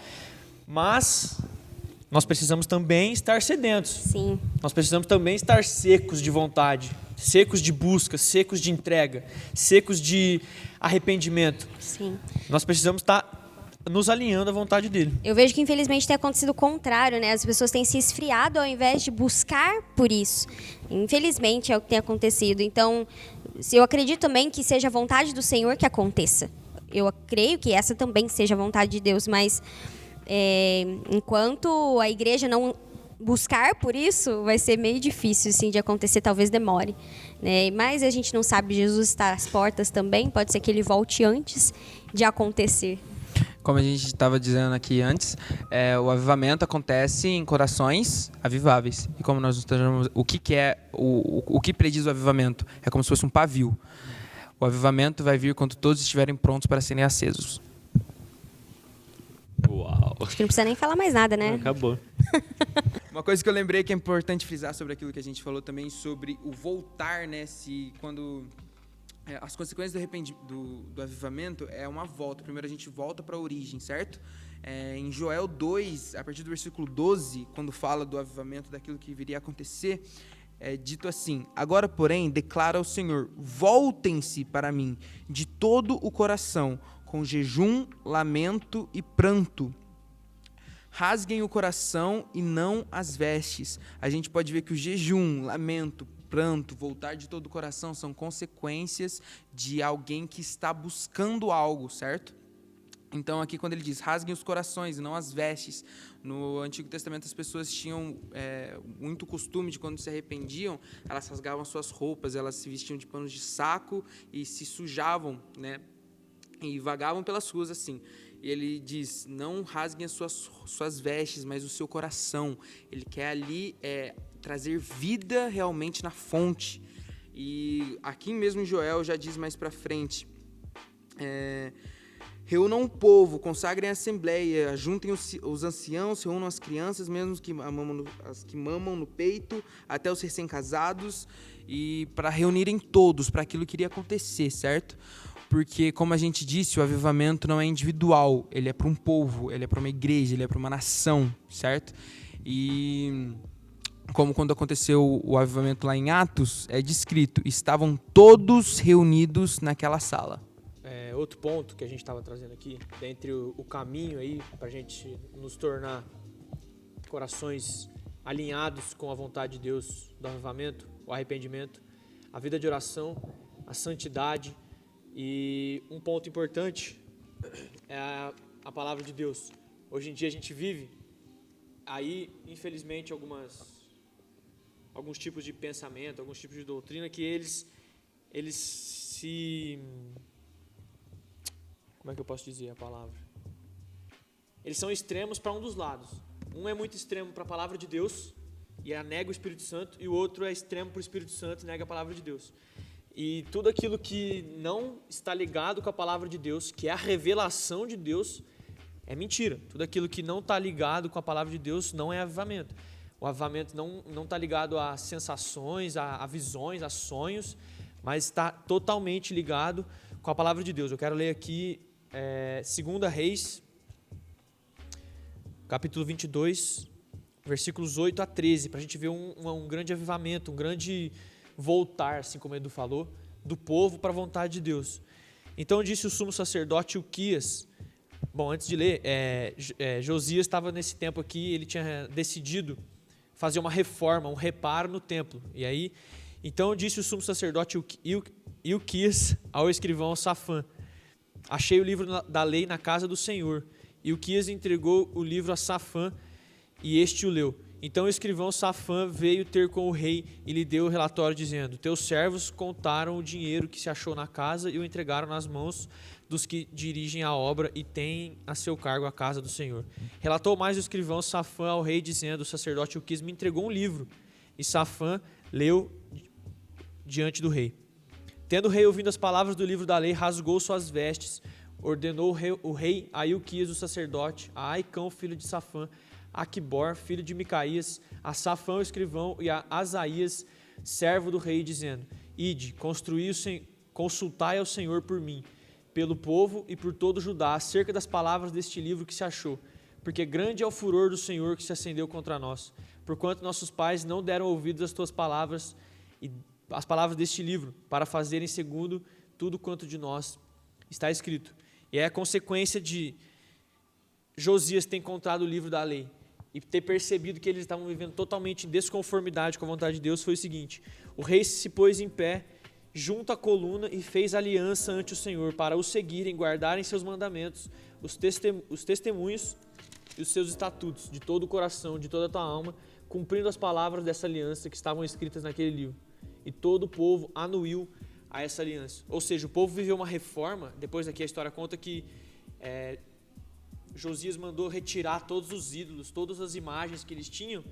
mas nós precisamos também estar sedentos. Sim. Nós precisamos também estar secos de vontade, secos de busca, secos de entrega, secos de arrependimento. Sim. Nós precisamos estar nos alinhando à vontade dele. Eu vejo que infelizmente tem acontecido o contrário, né? As pessoas têm se esfriado ao invés de buscar por isso. Infelizmente é o que tem acontecido. Então, eu acredito também que seja a vontade do Senhor que aconteça. Eu creio que essa também seja a vontade de Deus, mas enquanto a igreja não buscar por isso, vai ser meio difícil assim, de acontecer, talvez demore, né? Mas a gente não sabe, Jesus está às portas também, pode ser que ele volte antes de acontecer. Como a gente estava dizendo aqui antes, o avivamento acontece em corações aviváveis. E como nós estamos, o que prediz o avivamento? É como se fosse um pavio. O avivamento vai vir quando todos estiverem prontos para serem acesos. Uau! Acho que não precisa nem falar mais nada, né? Acabou. Uma coisa que eu lembrei que é importante frisar sobre aquilo que a gente falou também, sobre o voltar, né? As consequências do avivamento é uma volta. Primeiro a gente volta para a origem, certo? Em Joel 2, a partir do versículo 12, quando fala do avivamento, daquilo que viria a acontecer, é dito assim: agora, porém, declara o Senhor, voltem-se para mim de todo o coração, com jejum, lamento e pranto. Rasguem o coração e não as vestes. A gente pode ver que o jejum, lamento, pranto, voltar de todo o coração são consequências de alguém que está buscando algo, certo? Então aqui quando ele diz rasguem os corações e não as vestes, no Antigo Testamento as pessoas tinham muito costume de quando se arrependiam, elas rasgavam suas roupas, elas se vestiam de panos de saco e se sujavam, né? E vagavam pelas ruas assim. E ele diz, não rasguem as suas vestes, mas o seu coração. Ele quer ali trazer vida realmente na fonte. E aqui mesmo em Joel já diz mais para frente, reúnam o povo, consagrem a assembleia, juntem os anciãos, reúnam as crianças, mesmo as que mamam no peito, até os recém-casados, e para reunirem todos para aquilo que iria acontecer, certo? Porque, como a gente disse, o avivamento não é individual, ele é para um povo, ele é para uma igreja, ele é para uma nação, certo? E como quando aconteceu o avivamento lá em Atos, é descrito, estavam todos reunidos naquela sala. Outro ponto que a gente estava trazendo aqui, dentre o caminho aí para a gente nos tornar corações alinhados com a vontade de Deus do avivamento, o arrependimento, a vida de oração, a santidade. E um ponto importante é a palavra de Deus. Hoje em dia a gente vive aí, infelizmente, alguns tipos de pensamento, alguns tipos de doutrina que eles se... Como é que eu posso dizer a palavra? Eles são extremos para um dos lados. Um é muito extremo para a palavra de Deus e nega o Espírito Santo, e o outro é extremo para o Espírito Santo e nega a palavra de Deus. E tudo aquilo que não está ligado com a palavra de Deus, que é a revelação de Deus, é mentira. Tudo aquilo que não está ligado com a palavra de Deus não é avivamento. O avivamento não está ligado a sensações, a visões, a sonhos, mas está totalmente ligado com a palavra de Deus. Eu quero ler aqui 2 Reis, capítulo 22, versículos 8 a 13, para a gente ver um grande avivamento, um grande voltar, assim como o Edu falou, do povo para a vontade de Deus. Então disse o sumo sacerdote Ilquias. Bom, antes de ler, Josias estava nesse tempo aqui, ele tinha decidido fazer uma reforma, um reparo no templo. E aí, então disse o sumo sacerdote Ilquias ao escrivão Safã: achei o livro da lei na casa do Senhor. Ilquias entregou o livro a Safã e este o leu. Então o escrivão Safã veio ter com o rei e lhe deu o relatório dizendo: teus servos contaram o dinheiro que se achou na casa e o entregaram nas mãos dos que dirigem a obra e têm a seu cargo a casa do Senhor. Relatou mais o escrivão Safã ao rei dizendo: o sacerdote Ilquias me entregou um livro. E Safã leu diante do rei. Tendo o rei ouvido as palavras do livro da lei, rasgou suas vestes, ordenou o rei a Ilquias o sacerdote, a Aicão filho de Safã, a Aquibor filho de Micaías, a Safã o escrivão e a Asaías servo do rei, dizendo: ide, consultai ao Senhor por mim, pelo povo e por todo Judá, acerca das palavras deste livro que se achou, porque grande é o furor do Senhor que se acendeu contra nós, porquanto nossos pais não deram ouvidos às tuas palavras e as palavras deste livro, para fazerem segundo tudo quanto de nós está escrito. E é a consequência de Josias ter encontrado o livro da lei e ter percebido que eles estavam vivendo totalmente em desconformidade com a vontade de Deus, foi o seguinte: o rei se pôs em pé junto à coluna e fez aliança ante o Senhor para o seguirem, guardarem seus mandamentos, os testemunhos e os seus estatutos de todo o coração, de toda a tua alma, cumprindo as palavras dessa aliança que estavam escritas naquele livro. E todo o povo anuiu a essa aliança. Ou seja, o povo viveu uma reforma. Depois daqui a história conta que Josias mandou retirar todos os ídolos, todas as imagens que eles tinham,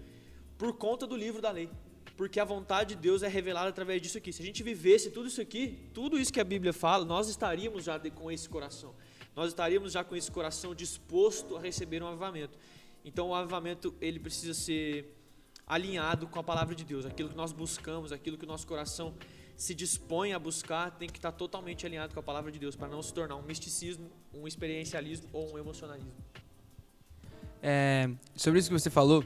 por conta do livro da lei. Porque a vontade de Deus é revelada através disso aqui. Se a gente vivesse tudo isso aqui, tudo isso que a Bíblia fala, nós estaríamos já com esse coração. Nós estaríamos já com esse coração disposto a receber um avivamento. Então o avivamento, ele precisa ser alinhado com a palavra de Deus. Aquilo que nós buscamos, aquilo que o nosso coração se dispõe a buscar, tem que estar totalmente alinhado com a palavra de Deus, para não se tornar um misticismo, um experiencialismo ou um emocionalismo. Sobre isso que você falou,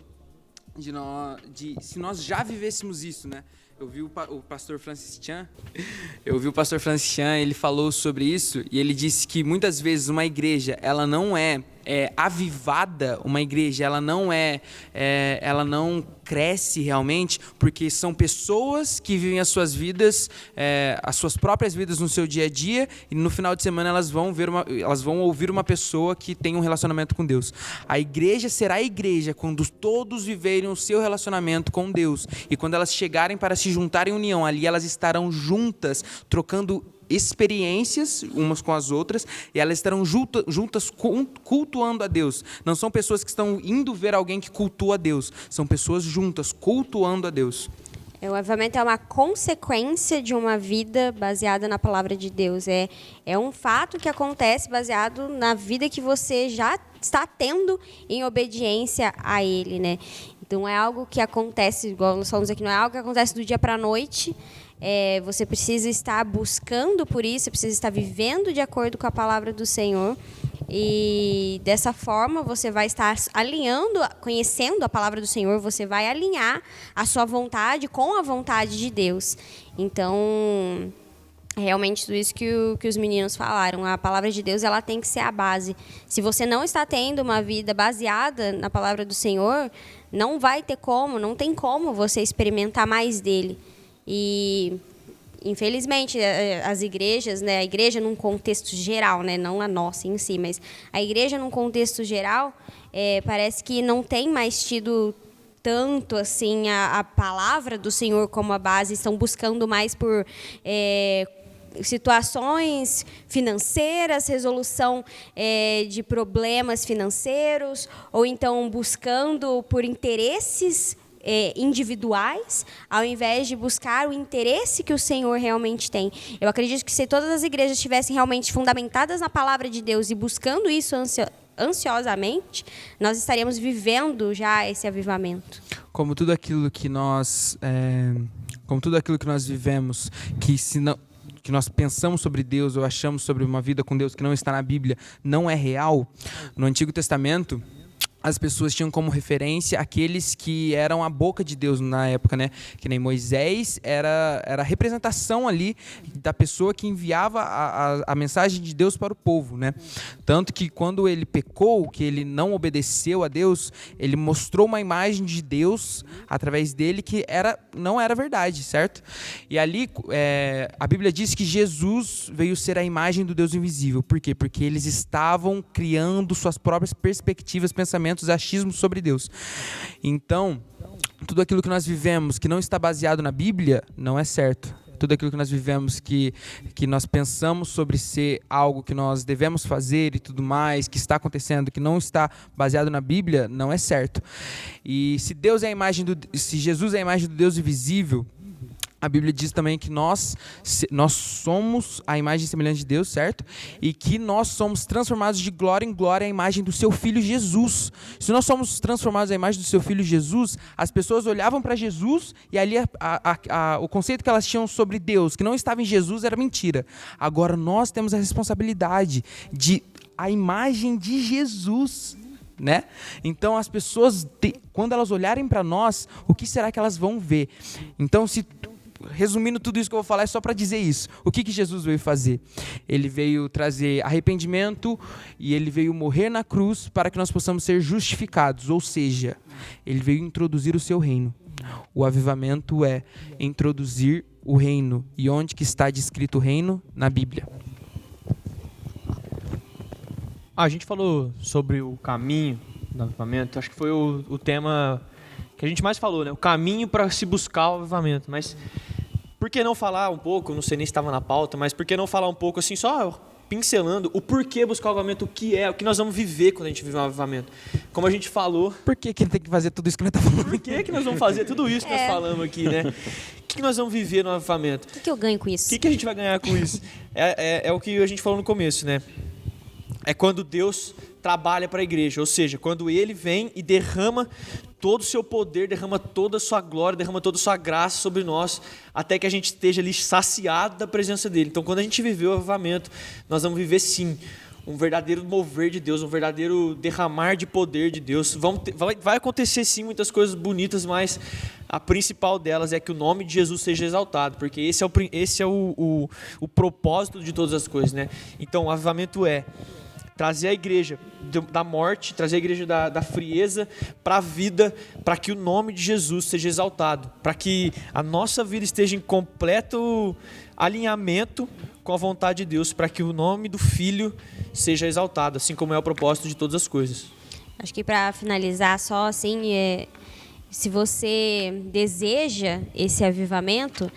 se nós já vivêssemos isso, né? Eu vi o pastor Francis Chan, ele falou sobre isso e ele disse que muitas vezes uma igreja, ela não é avivada, uma igreja, ela não cresce realmente, porque são pessoas que vivem as suas vidas, as suas próprias vidas no seu dia a dia, e no final de semana elas vão ouvir uma pessoa que tem um relacionamento com Deus. A igreja será a igreja quando todos viverem o seu relacionamento com Deus, e quando elas chegarem para se juntarem em união, ali elas estarão juntas, trocando experiências umas com as outras, e elas estarão juntas cultuando a Deus. Não são pessoas que estão indo ver alguém que cultua a Deus, são pessoas juntas cultuando a Deus. O avivamento é uma consequência de uma vida baseada na palavra de Deus. É um fato que acontece baseado na vida que você já está tendo em obediência a Ele, né? Então é algo que acontece, igual nós falamos aqui, não é algo que acontece do dia para a noite. Você precisa estar buscando por isso, você precisa estar vivendo de acordo com a palavra do Senhor. E dessa forma você vai estar alinhando, conhecendo a palavra do Senhor, você vai alinhar a sua vontade com a vontade de Deus. Então, realmente tudo isso que os meninos falaram, a palavra de Deus, ela tem que ser a base. Se você não está tendo uma vida baseada na palavra do Senhor, não tem como você experimentar mais dele. E infelizmente as igrejas, né, a igreja num contexto geral, né, não a nossa em si, mas a igreja num contexto geral, parece que não tem mais tido tanto assim a palavra do Senhor como a base, estão buscando mais por situações financeiras, resolução de problemas financeiros, ou então buscando por interesses individuais, ao invés de buscar o interesse que o Senhor realmente tem. Eu acredito que se todas as igrejas estivessem realmente fundamentadas na palavra de Deus e buscando isso ansiosamente, nós estaríamos vivendo já esse avivamento. Como tudo aquilo que nós vivemos, que que nós pensamos sobre Deus ou achamos sobre uma vida com Deus que não está na Bíblia não é real, no Antigo Testamento, as pessoas tinham como referência aqueles que eram a boca de Deus na época, né? Que nem Moisés era a representação ali da pessoa que enviava a mensagem de Deus para o povo, né? Tanto que quando ele pecou, que ele não obedeceu a Deus, ele mostrou uma imagem de Deus através dele que não era verdade, certo? E ali a Bíblia diz que Jesus veio ser a imagem do Deus invisível. Por quê? Porque eles estavam criando suas próprias perspectivas, pensamentos, achismos sobre Deus. Então, tudo aquilo que nós vivemos que não está baseado na Bíblia não é certo. Tudo aquilo que nós vivemos que nós pensamos sobre ser algo que nós devemos fazer e tudo mais, que está acontecendo, que não está baseado na Bíblia, não é certo. E se Jesus é a imagem do Deus invisível, a Bíblia diz também que nós somos a imagem e semelhança de Deus, certo? E que nós somos transformados de glória em glória à imagem do seu Filho Jesus. Se nós somos transformados à imagem do seu Filho Jesus, as pessoas olhavam para Jesus e ali o conceito que elas tinham sobre Deus, que não estava em Jesus, era mentira. Agora nós temos a responsabilidade de a imagem de Jesus, né? Então as pessoas, quando elas olharem para nós, o que será que elas vão ver? Então, resumindo tudo isso que eu vou falar, é só para dizer isso. O que Jesus veio fazer? Ele veio trazer arrependimento e ele veio morrer na cruz para que nós possamos ser justificados. Ou seja, ele veio introduzir o seu reino. O avivamento é introduzir o reino. E onde que está descrito o reino? Na Bíblia. A gente falou sobre o caminho do avivamento. Acho que foi o tema que a gente mais falou, né? O caminho para se buscar o avivamento. Mas por que não falar um pouco, não sei nem se estava na pauta, mas por que não falar um pouco assim, só pincelando o porquê buscar o avivamento, o que nós vamos viver quando a gente viver um avivamento. Como a gente falou... Por que ele tem que fazer tudo isso que nós estamos falando? Por que nós vamos fazer tudo isso que nós falamos aqui, né? O que nós vamos viver no avivamento? O que eu ganho com isso? O que a gente vai ganhar com isso? É o que a gente falou no começo, né? É quando Deus trabalha para a igreja, ou seja, quando Ele vem e derrama todo o seu poder, derrama toda a sua glória, derrama toda a sua graça sobre nós, até que a gente esteja ali saciado da presença dEle. Então, quando a gente viver o avivamento, nós vamos viver sim um verdadeiro mover de Deus, um verdadeiro derramar de poder de Deus. Vai acontecer sim muitas coisas bonitas, mas a principal delas é que o nome de Jesus seja exaltado, porque esse é o propósito de todas as coisas, né? Então, o avivamento é trazer a igreja da morte, trazer a igreja da frieza para a vida, para que o nome de Jesus seja exaltado, para que a nossa vida esteja em completo alinhamento com a vontade de Deus, para que o nome do Filho seja exaltado, assim como é o propósito de todas as coisas. Acho que para finalizar só assim, se você deseja esse avivamento,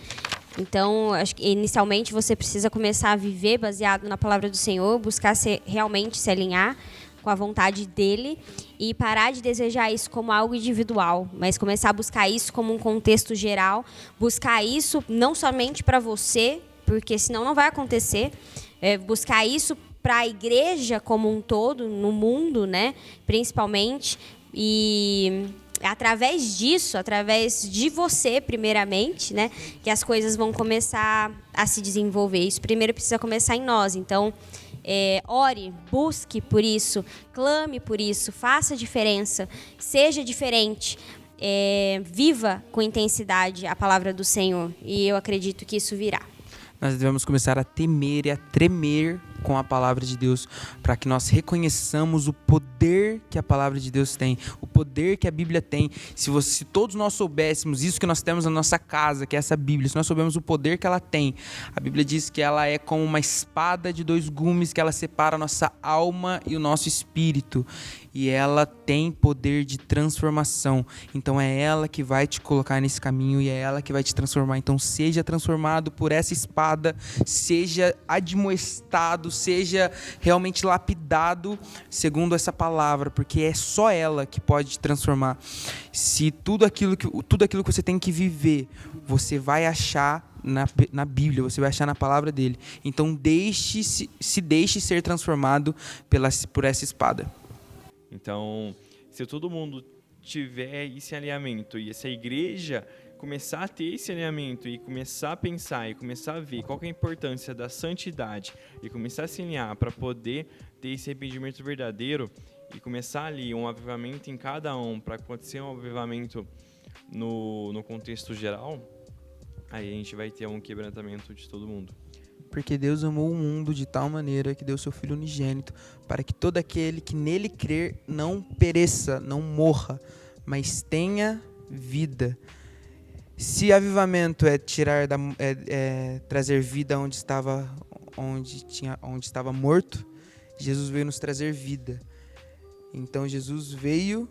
então, acho que inicialmente você precisa começar a viver baseado na palavra do Senhor, buscar realmente se alinhar com a vontade dEle e parar de desejar isso como algo individual, mas começar a buscar isso como um contexto geral, buscar isso não somente para você, porque senão não vai acontecer, buscar isso para a igreja como um todo, no mundo, né, principalmente, e através disso, através de você, primeiramente, né, que as coisas vão começar a se desenvolver. Isso primeiro precisa começar em nós. Então, ore, busque por isso, clame por isso, faça diferença, seja diferente, viva com intensidade a palavra do Senhor. E eu acredito que isso virá. Nós devemos começar a temer e a tremer com a palavra de Deus, para que nós reconheçamos o poder que a palavra de Deus tem, o poder que a Bíblia tem. Se todos nós soubéssemos isso que nós temos na nossa casa, que é essa Bíblia, se nós soubéssemos o poder que ela tem, a Bíblia diz que ela é como uma espada de 2 gumes, que ela separa a nossa alma e o nosso espírito, e ela tem poder de transformação. Então é ela que vai te colocar nesse caminho e é ela que vai te transformar. Então seja transformado por essa espada, seja admoestado, seja realmente lapidado segundo essa palavra, porque é só ela que pode te transformar. Se tudo aquilo que você tem que viver, você vai achar na Bíblia, você vai achar na palavra dele. Então deixe ser transformado por essa espada. Então, se todo mundo tiver esse alinhamento e essa igreja começar a ter esse alinhamento e começar a pensar e começar a ver qual que é a importância da santidade e começar a se alinhar para poder ter esse arrependimento verdadeiro e começar ali um avivamento em cada um, para acontecer um avivamento no contexto geral, aí a gente vai ter um quebrantamento de todo mundo. Porque Deus amou o mundo de tal maneira que deu seu Filho unigênito, para que todo aquele que nele crer não pereça, não morra, mas tenha vida. Se avivamento é trazer vida onde estava morto, Jesus veio nos trazer vida. Então Jesus veio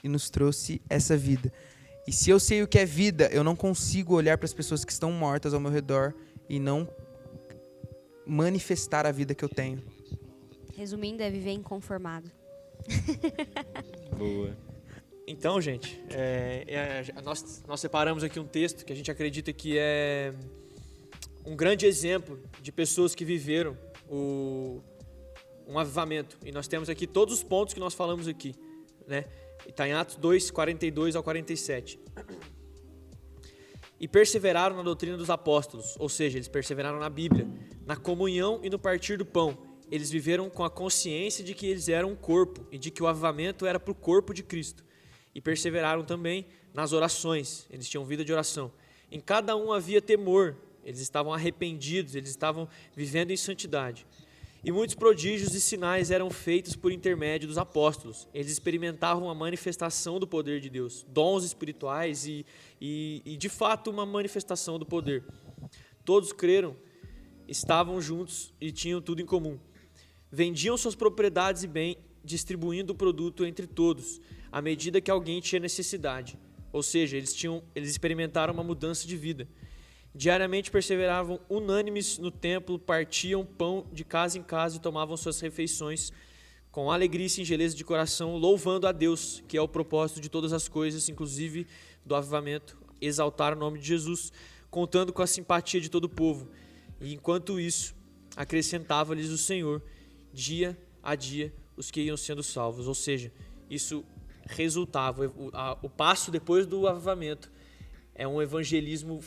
e nos trouxe essa vida. E se eu sei o que é vida, eu não consigo olhar para as pessoas que estão mortas ao meu redor e não manifestar a vida que eu tenho. Resumindo, é viver inconformado. Boa. Então, gente, nós separamos aqui um texto que a gente acredita que é um grande exemplo de pessoas que viveram um avivamento. E nós temos aqui todos os pontos que nós falamos aqui, né? Está em Atos 2, 42 ao 47. E perseveraram na doutrina dos apóstolos, ou seja, eles perseveraram na Bíblia, na comunhão e no partir do pão. Eles viveram com a consciência de que eles eram um corpo e de que o avivamento era para o corpo de Cristo. E perseveraram também nas orações, eles tinham vida de oração. Em cada um havia temor, eles estavam arrependidos, eles estavam vivendo em santidade. E muitos prodígios e sinais eram feitos por intermédio dos apóstolos. Eles experimentavam a manifestação do poder de Deus, dons espirituais e de fato uma manifestação do poder. Todos creram, estavam juntos e tinham tudo em comum. Vendiam suas propriedades e bem, distribuindo o produto entre todos, à medida que alguém tinha necessidade. Ou seja, eles experimentaram uma mudança de vida. Diariamente perseveravam unânimes no templo, partiam pão de casa em casa e tomavam suas refeições com alegria e singeleza de coração, louvando a Deus, que é o propósito de todas as coisas, inclusive do avivamento, exaltar o nome de Jesus, contando com a simpatia de todo o povo. E enquanto isso, acrescentava-lhes o Senhor, dia a dia, os que iam sendo salvos. Ou seja, isso resultava, o passo depois do avivamento é um evangelismo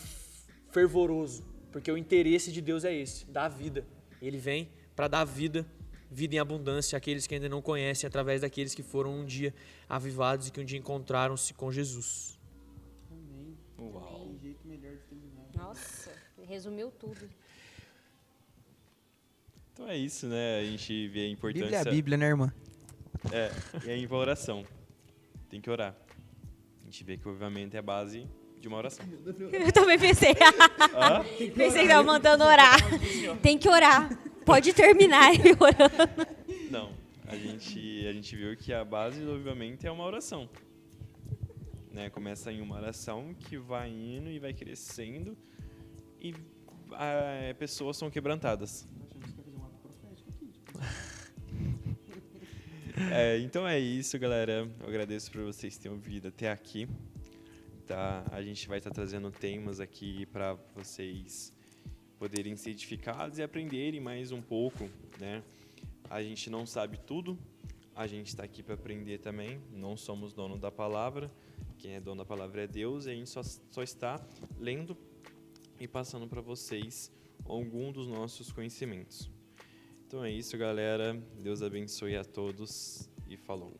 fervoroso, porque o interesse de Deus é esse, dar vida. Ele vem para dar vida em abundância àqueles que ainda não conhecem, através daqueles que foram um dia avivados e que um dia encontraram-se com Jesus. Amém. Uau. Tem jeito melhor de terminar. Nossa, resumiu tudo. Então é isso, né? A gente vê a importância... Bíblia é a Bíblia, né, irmã? E a oração. Tem que orar. A gente vê que o avivamento é a base de uma oração. Eu também pensei. Pensei que estava mandando orar. Tem que orar. Pode terminar orando. Não, a gente viu que a base do avivamento é uma oração. Né? Começa em uma oração que vai indo e vai crescendo e pessoas são quebrantadas. Então é isso, galera. Eu agradeço por vocês terem ouvido até aqui. Tá? A gente vai estar trazendo temas aqui para vocês poderem ser edificados e aprenderem mais um pouco, né? A gente não sabe tudo, a gente está aqui para aprender também. Não somos dono da palavra. Quem é dono da palavra é Deus, e a gente só está lendo e passando para vocês algum dos nossos conhecimentos. Então é isso, galera. Deus abençoe a todos e falou.